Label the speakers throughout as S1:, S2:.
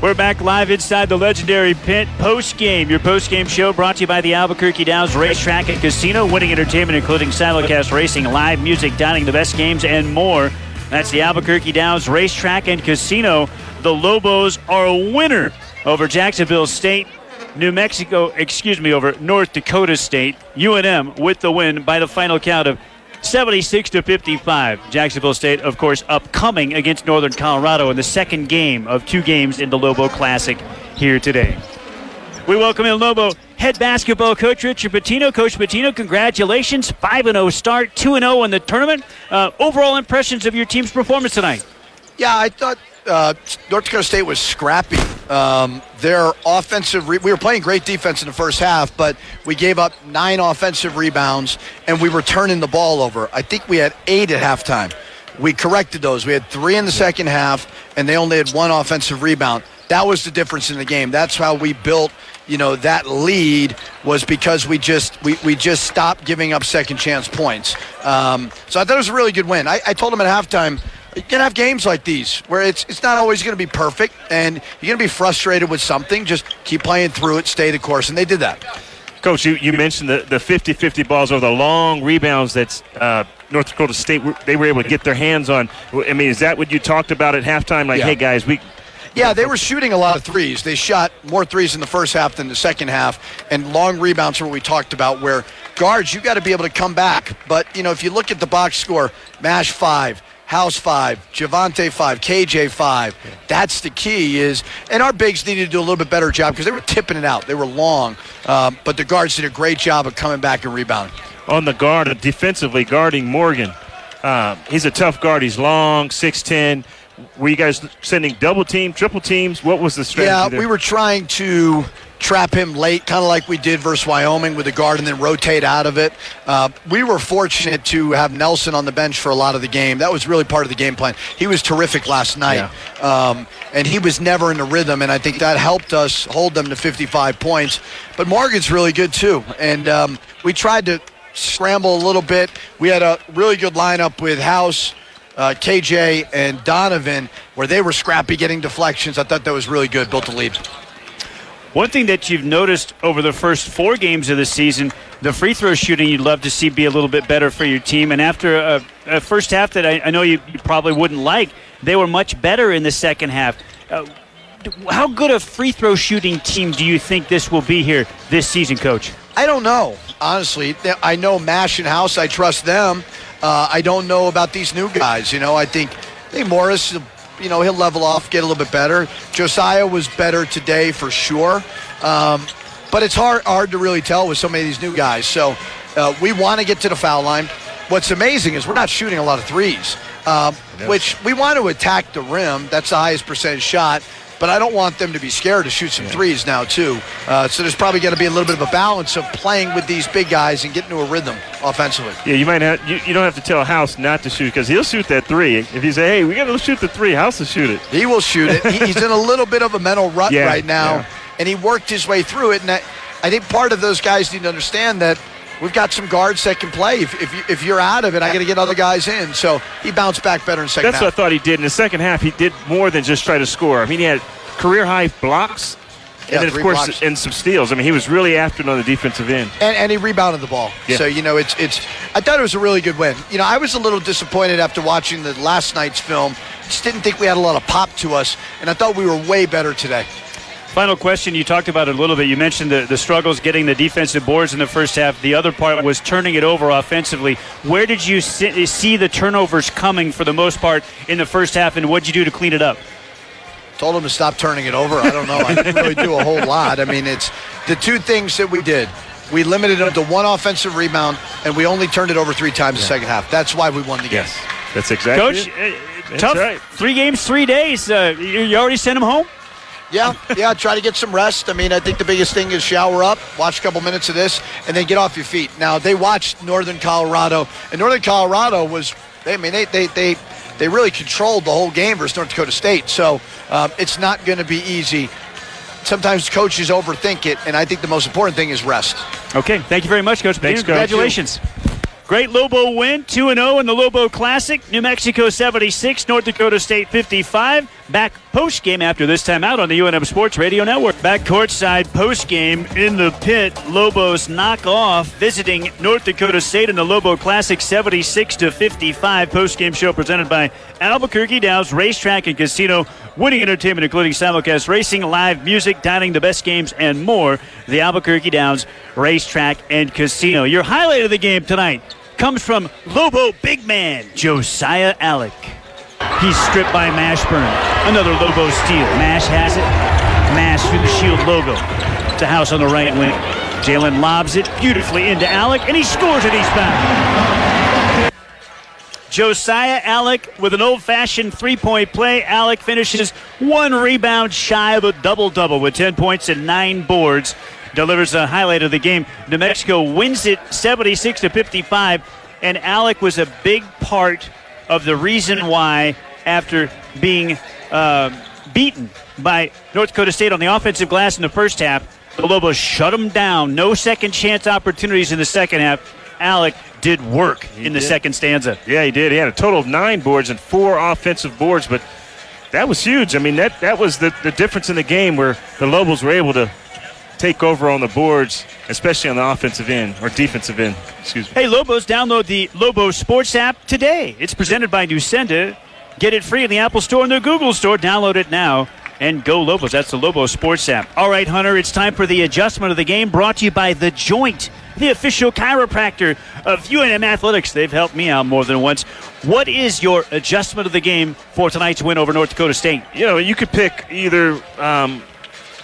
S1: We're back live inside the legendary pit post-game. Your post-game show brought to you by the Albuquerque Downs Racetrack and Casino. Winning entertainment including simulcast racing, live music, dining, the best games, and more. That's the Albuquerque Downs Racetrack and Casino. The Lobos are a winner over Jacksonville State. over North Dakota State. UNM with the win by the final count of 76-55. Jacksonville State, of course, upcoming against Northern Colorado in the second game of 2 games in the Lobo Classic here today. We welcome in Lobo head basketball coach Richard Pitino. Coach Pitino, congratulations. 5-0 start, 2-0 in the tournament. Overall impressions of your team's performance tonight?
S2: Yeah, I thought North Dakota State was scrappy. Their offensive, we were playing great defense in the first half, but we gave up 9 offensive rebounds, and we were turning the ball over. I think we had 8 at halftime. We corrected those. We had 3 in the second half, and they only had 1 offensive rebound. That was the difference in the game. That's how we built, that lead, was because we just stopped giving up second chance points. So I thought it was a really good win. I told them at halftime, you can have games like these where it's not always going to be perfect, and you're going to be frustrated with something. Just keep playing through it, stay the course, and they did that.
S3: Coach, you mentioned the 50-50 balls or the long rebounds that's North Dakota State, they were able to get their hands on. I mean, is that what you talked about at halftime? Like, hey, guys,
S2: Yeah, they were shooting a lot of threes. They shot more threes in the first half than the second half, and long rebounds are what we talked about, where guards, you got to be able to come back. But, if you look at the box score, Mash 5, House 5, Javante 5, KJ 5. That's the key and our bigs needed to do a little bit better job because they were tipping it out. They were long, but the guards did a great job of coming back and rebounding.
S3: On the guard, defensively guarding Morgan. He's a tough guard. He's long, 6'10". Were you guys sending double team, triple teams? What was the strategy there?
S2: We were trying to trap him late, kind of like we did versus Wyoming with the guard and then rotate out of it. We were fortunate to have Nelson on the bench for a lot of the game. That was really part of the game plan. He was terrific last night, and he was never in the rhythm, and I think that helped us hold them to 55 points. But Morgan's really good too, and we tried to scramble a little bit. We had a really good lineup with House, KJ, and Donovan, where they were scrappy, getting deflections. I thought that was really good, built a lead.
S1: One thing that you've noticed over the first 4 games of the season, the free throw shooting you'd love to see be a little bit better for your team. And after a first half that I know you probably wouldn't like, they were much better in the second half. How good a free throw shooting team do you think this will be here this season, Coach?
S2: I don't know, honestly. I know Mash and House. I trust them. I don't know about these new guys. I think Morris, he'll level off, get a little bit better. Josiah was better today for sure. But it's hard to really tell with so many of these new guys. So we want to get to the foul line. What's amazing is we're not shooting a lot of threes, which we want to attack the rim. That's the highest percentage shot. But I don't want them to be scared to shoot some threes now, too. So there's probably going to be a little bit of a balance of playing with these big guys and getting to a rhythm offensively.
S3: Yeah, you don't have to tell House not to shoot because he'll shoot that three. If you say, hey, we got to shoot the three, House will shoot it.
S2: He will shoot it. He's in a little bit of a mental rut right now, and he worked his way through it. And I think part of those guys need to understand that we've got some guards that can play. If you're out of it, I got to get other guys in. So he bounced back better in the second half.
S3: That's what I thought he did. In the second half, he did more than just try to score. I mean, he had career-high blocks, and then, of course, blocks. And some steals. I mean, he was really after it on the defensive end.
S2: And he rebounded the ball. Yeah. So, I thought it was a really good win. I was a little disappointed after watching the last night's film. Just didn't think we had a lot of pop to us, and I thought we were way better today.
S1: Final question, you talked about it a little bit. You mentioned the struggles getting the defensive boards in the first half. The other part was turning it over offensively. Where did you see the turnovers coming for the most part in the first half, and what did you do to clean it up?
S2: Told him to stop turning it over. I don't know. I didn't really do a whole lot. I mean, it's the 2 things that we did. We limited them to 1 offensive rebound, and we only turned it over 3 times the second half. That's why we won the game.
S3: Yes, that's exactly
S1: Coach, tough. Right. 3 games, 3 days. You already sent him home?
S2: Yeah, try to get some rest. I mean, I think the biggest thing is shower up, watch a couple minutes of this, and then get off your feet. Now, they watched Northern Colorado, and Northern Colorado was, they really controlled the whole game versus North Dakota State. So it's not going to be easy. Sometimes coaches overthink it, and I think the most important thing is rest.
S1: Okay, thank you very much, Coach.
S3: Thanks, Coach.
S1: Congratulations. Great Lobo win, 2-0 in the Lobo Classic. New Mexico 76, North Dakota State 55. back post-game after this timeout on the UNM Sports Radio Network. Back courtside post-game in the pit. Lobos knock off visiting North Dakota State in the Lobo Classic 76-55. Post-game show presented by Albuquerque Downs Racetrack and Casino. Winning entertainment including simulcast racing, live music, dining, the best games, and more. The Albuquerque Downs Racetrack and Casino. Your highlight of the game tonight comes from Lobo big man Josiah Allick. He's stripped by Mashburn. Another Lobo steal. Mash has it. Mash through the Shield logo. To House on the right wing. Jalen lobs it beautifully into Allick, and he scores it eastbound. Josiah Allick with an old-fashioned three-point play. Allick finishes 1 rebound shy of a double-double with 10 points and 9 boards. Delivers a highlight of the game. New Mexico wins it 76-55, and Allick was a big part of the reason why, after being beaten by North Dakota State on the offensive glass in the first half, the Lobos shut them down. No second chance opportunities in the second half. Allick did work in the second stanza.
S3: Yeah, he did. He had a total of 9 boards and 4 offensive boards, but that was huge. I mean, that was the difference in the game where the Lobos were able to take over on the boards, especially on the offensive end or defensive end. Excuse me.
S1: Hey, Lobos, download the Lobo Sports app today. It's presented by Nusenda. Get it free in the Apple Store and the Google Store. Download it now and go Lobos. That's the Lobo Sports app. All right, Hunter, it's time for the adjustment of the game, brought to you by The Joint, the official chiropractor of UNM Athletics. They've helped me out more than once. What is your adjustment of the game for tonight's win over North Dakota State?
S3: You know, you could pick either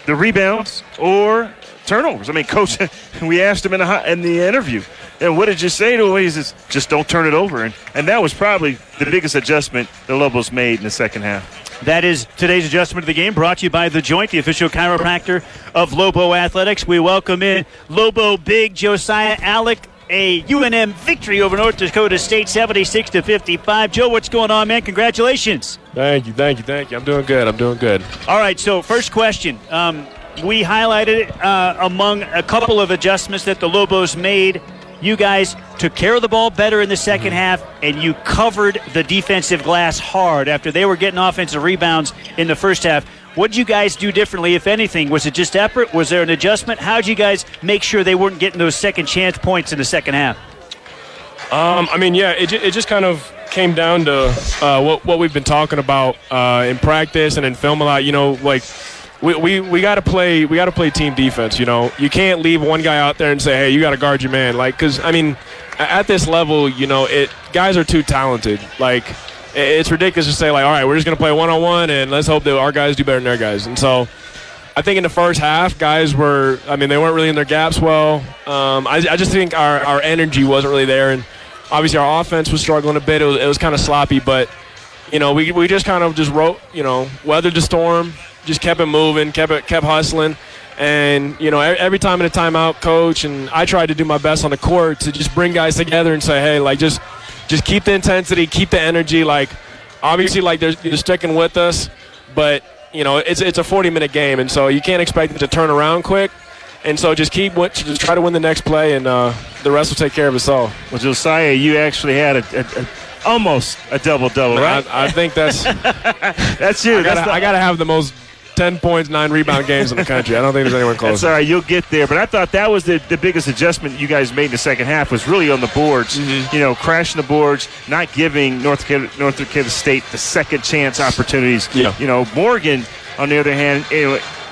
S3: the rebounds or turnovers. I mean, Coach, we asked him in the interview, and what did you say to him? He says, just don't turn it over. And that was probably the biggest adjustment the Lobos made in the second half.
S1: That is today's adjustment of the game, brought to you by The Joint, the official chiropractor of Lobo Athletics. We welcome in Lobo big Josiah Allick. A UNM victory over North Dakota State, 76-55. Joe, what's going on, man? Congratulations.
S4: Thank you. I'm doing good.
S1: All right, so first question. We highlighted among a couple of adjustments that the Lobos made. You guys took care of the ball better in the second half, and you covered the defensive glass hard after they were getting offensive rebounds in the first half. What did you guys do differently, if anything? Was it just effort? Was there an adjustment? How did you guys make sure they weren't getting those second chance points in the second half?
S4: It just kind of came down to what we've been talking about in practice and in film a lot. You know, like we got to play team defense. You know, you can't leave one guy out there and say, hey, you got to guard your man. Like, because I mean, at this level, you know, guys are too talented. Like, it's ridiculous to say, like, all right, we're just going to play one-on-one and let's hope that our guys do better than their guys. And so I think in the first half, guys they weren't really in their gaps well. I just think our energy wasn't really there. And obviously our offense was struggling a bit. It was kind of sloppy. But, you know, we just kind of just weathered the storm, just kept it moving, kept hustling. And, you know, every time in a timeout, coach, and I tried to do my best on the court to just bring guys together and say, hey, like, just keep the intensity, keep the energy. Like, obviously, like, they're sticking with us, but, you know, it's a 40-minute game, and so you can't expect them to turn around quick. And so just try to win the next play, and the rest will take care of itself.
S3: Well, Josiah, you actually had almost a double-double, right?
S4: I think that's
S3: that's you.
S4: I got to have the most 10 points, 9 rebound games in the country. I don't think there's anyone close.
S3: That's all right. You'll get there. But I thought that was the biggest adjustment you guys made in the second half was really on the boards. Mm-hmm. You know, crashing the boards, not giving North Dakota State the second chance opportunities.
S4: Yeah.
S3: You know, Morgan, on the other hand,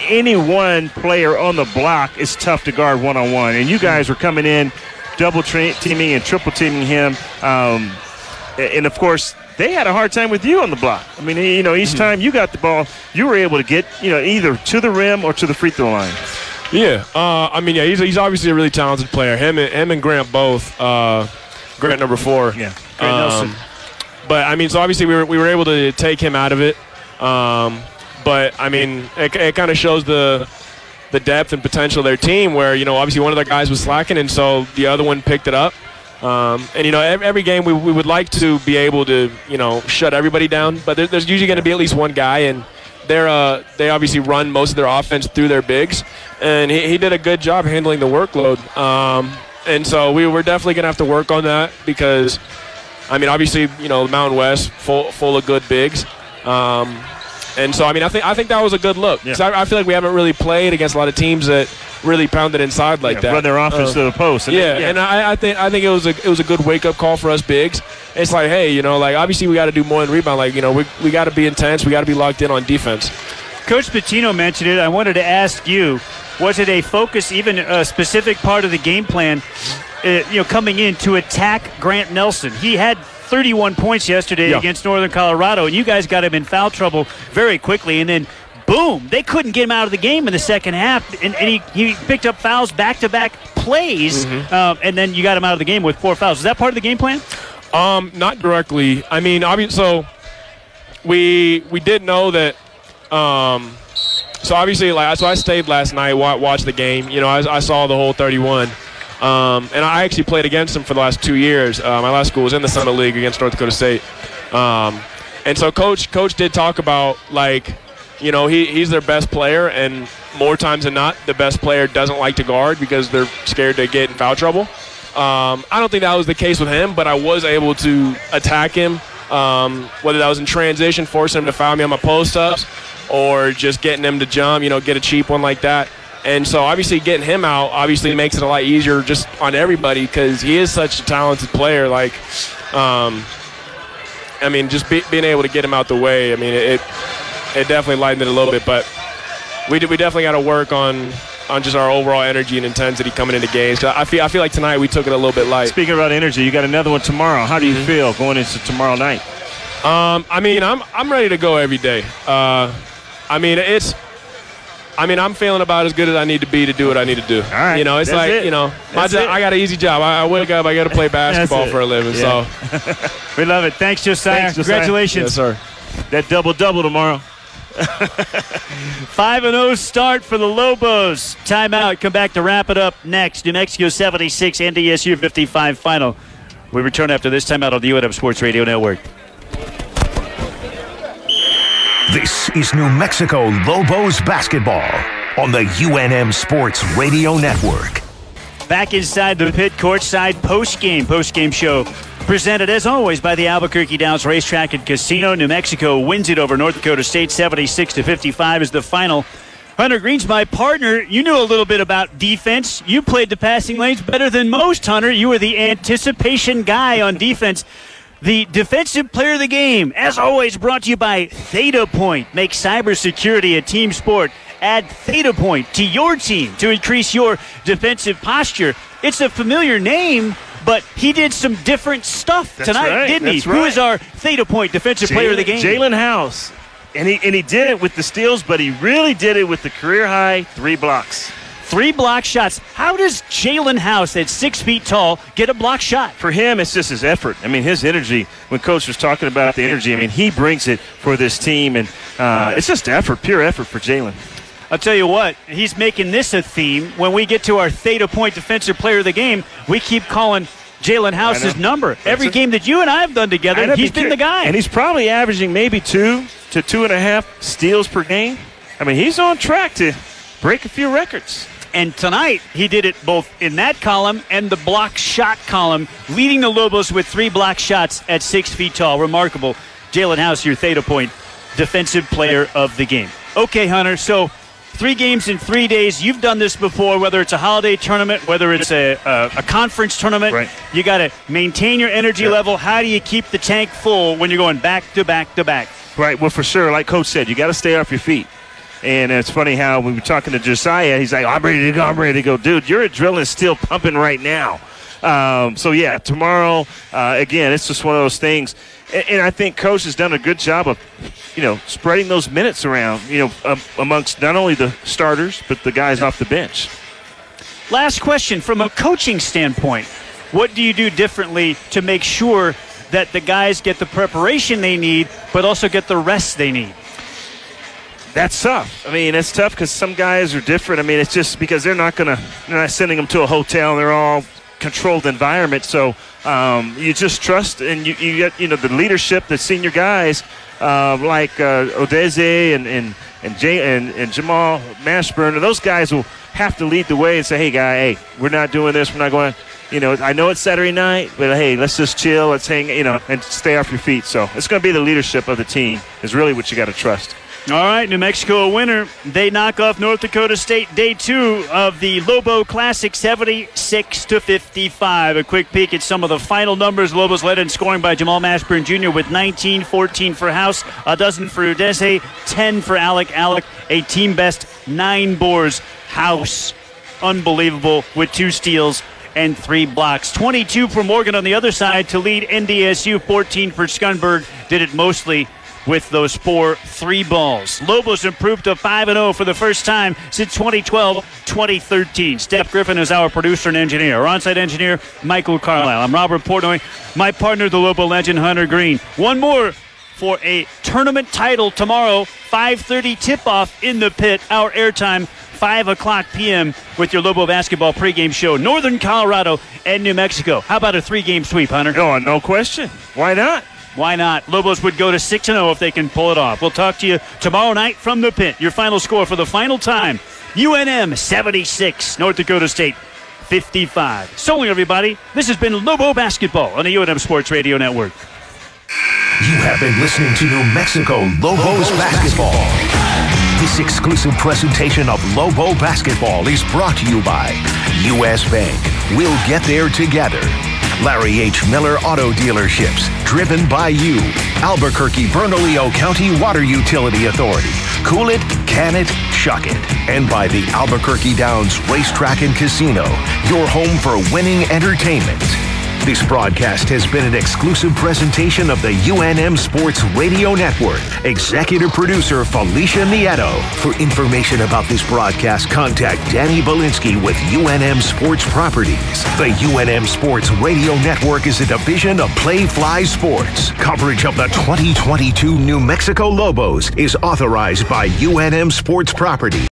S3: any one player on the block is tough to guard one-on-one. And you guys were coming in, double teaming and triple teaming him. And, of course, they had a hard time with you on the block. I mean, you know, each time you got the ball, you were able to get, you know, either to the rim or to the free throw line.
S4: Yeah. He's obviously a really talented player. Him and Grant both. Grant number 4.
S1: Yeah. Grant Nelson.
S4: But, I mean, so obviously we were able to take him out of it. But, I mean, it kind of shows the depth and potential of their team where, you know, obviously one of their guys was slacking, and so the other one picked it up. And, you know, every game we would like to be able to, you know, shut everybody down. But there's usually going to be at least one guy, and they obviously run most of their offense through their bigs. And he did a good job handling the workload. And so we're definitely going to have to work on that because, I mean, obviously, you know, the Mountain West full of good bigs. And so, I mean, I think that was a good look.
S3: Yeah.
S4: I feel like we haven't really played against a lot of teams that really pounded inside like that.
S3: Run their offense to the post.
S4: And I think it was a good wake-up call for us bigs. It's like, hey, you know, like obviously we got to do more than rebound. Like, you know, we got to be intense. We got to be locked in on defense.
S1: Coach Pitino mentioned it. I wanted to ask you, was it a focus, even a specific part of the game plan, coming in to attack Grant Nelson? He had 31 points yesterday against Northern Colorado, and you guys got him in foul trouble very quickly, and then boom, they couldn't get him out of the game in the second half, and he picked up fouls back-to-back plays, and then you got him out of the game with 4 fouls. Is that part of the game plan?
S4: Not directly. I mean, so we did know that. So obviously, so I stayed last night, watched the game. You know, I saw the whole 31. And I actually played against him for the last 2 years. My last school was in the Summit League against North Dakota State. And so Coach did talk about, like, you know, he's their best player, and more times than not, the best player doesn't like to guard because they're scared to get in foul trouble. I don't think that was the case with him, but I was able to attack him, whether that was in transition, forcing him to foul me on my post-ups, or just getting him to jump, you know, get a cheap one like that. And so obviously getting him out obviously makes it a lot easier just on everybody because he is such a talented player. Like, I mean, just being able to get him out the way, I mean, it definitely lightened it a little bit. But we definitely got to work on just our overall energy and intensity coming into games. I feel like tonight we took it a little bit light.
S3: Speaking about energy, you got another one tomorrow. How do you feel going into tomorrow night?
S4: I mean, I'm ready to go every day. I'm feeling about as good as I need to be to do what I need to do.
S3: All right.
S4: You know, it's like, you know, I got an easy job. I wake up, I got to play basketball for a living.
S3: Yeah.
S4: So
S1: we love it. Thanks, Josiah. Congratulations.
S4: Yes, sir.
S3: That double-double tomorrow.
S1: 5-0 start for the Lobos. Timeout. Come back to wrap it up next. New Mexico 76, NDSU 55 final. We return after this timeout on the UNM Sports Radio Network.
S5: This is New Mexico Lobos basketball on the UNM Sports Radio Network.
S1: Back inside the pit courtside post-game show. Presented, as always, by the Albuquerque Downs Racetrack and Casino. New Mexico wins it over North Dakota State 76-55 is the final. Hunter Green's my partner. You knew a little bit about defense. You played the passing lanes better than most, Hunter. You were the anticipation guy on defense. The defensive player of the game, as always, brought to you by Theta Point. Make cybersecurity a team sport. Add Theta Point to your team to increase your defensive posture. It's a familiar name, but he did some different stuff tonight, didn't he? Who is our Theta Point defensive player of the game?
S3: Jalen House. And he did it with the steals, but he really did it with the career-high 3 blocks.
S1: 3 block shots. How does Jalen House, at 6 feet tall, get a block shot?
S3: For him, it's just his effort. I mean, his energy, when Coach was talking about the energy, I mean, he brings it for this team, and it's just effort, pure effort for Jalen.
S1: I'll tell you what, he's making this a theme. When we get to our Theta Point defensive player of the game, we keep calling Jalen House's number. Every game that you and I have done together, he's been the guy.
S3: And he's probably averaging maybe 2 to 2.5 steals per game. I mean, he's on track to break a few records.
S1: And tonight, he did it both in that column and the block shot column, leading the Lobos with 3 block shots at 6 feet tall. Remarkable. Jalen House, your Theta Point defensive player of the game. Okay, Hunter, so 3 games in 3 days. You've done this before, whether it's a holiday tournament, whether it's a conference tournament.
S3: Right.
S1: You got to maintain your energy level. How do you keep the tank full when you're going back to back to back?
S3: Right, well, for sure, like Coach said, you got to stay off your feet. And it's funny how we were talking to Josiah, he's like, I'm ready to go. Dude, your adrenaline's still pumping right now. So, yeah, tomorrow, again, it's just one of those things. And I think Coach has done a good job of, spreading those minutes around, amongst not only the starters, but the guys off the bench.
S1: Last question, from a coaching standpoint, what do you do differently to make sure that the guys get the preparation they need, but also get the rest they need?
S3: That's tough. I mean, it's tough because some guys are different. I mean, it's just because they're not sending them to a hotel and they're all controlled environment. So you just trust, and you get the leadership, the senior guys like Odeze and Jamal Mashburn, and those guys will have to lead the way and say, hey, we're not doing this. We're not going. I know it's Saturday night, but hey, let's just chill. Let's hang, and stay off your feet. So it's going to be the leadership of the team is really what you got to trust.
S1: All right, New Mexico a winner. They knock off North Dakota State day 2 of the Lobo Classic 76-55. A quick peek at some of the final numbers. Lobos led in scoring by Jamal Mashburn Jr. with 19, 14 for House, a dozen for Udese, 10 for Allick. Allick, a team best 9 boards. House, unbelievable, with 2 steals and 3 blocks. 22 for Morgan on the other side to lead NDSU. 14 for Skunberg. Did it mostly with those 4 3 balls. Lobos improved to 5-0 for the first time since 2012-2013. Steph Griffin is our producer and engineer. Our on-site engineer, Michael Carlisle. I'm Robert Portnoy. My partner, the Lobo legend, Hunter Green. One more for a tournament title tomorrow. 5:30 tip-off in the pit. Our airtime, 5 o'clock p.m. with your Lobo basketball pregame show. Northern Colorado and New Mexico. How about a 3-game sweep, Hunter?
S3: Oh, no question. Why not?
S1: Why not? Lobos would go to 6-0 if they can pull it off. We'll talk to you tomorrow night from the pit. Your final score for the final time, UNM 76, North Dakota State 55. So long, everybody. This has been Lobo Basketball on the UNM Sports Radio Network.
S5: You have been listening to New Mexico Lobos Basketball. This exclusive presentation of Lobo Basketball is brought to you by U.S. Bank. We'll get there together. Larry H. Miller Auto Dealerships, driven by you. Albuquerque Bernalillo County Water Utility Authority. Cool it, can it, chuck it. And by the Albuquerque Downs Racetrack and Casino, your home for winning entertainment. This broadcast has been an exclusive presentation of the UNM Sports Radio Network. Executive producer Felicia Nieto. For information about this broadcast, contact Danny Belinsky with UNM Sports Properties. The UNM Sports Radio Network is a division of Playfly Sports. Coverage of the 2022 New Mexico Lobos is authorized by UNM Sports Properties.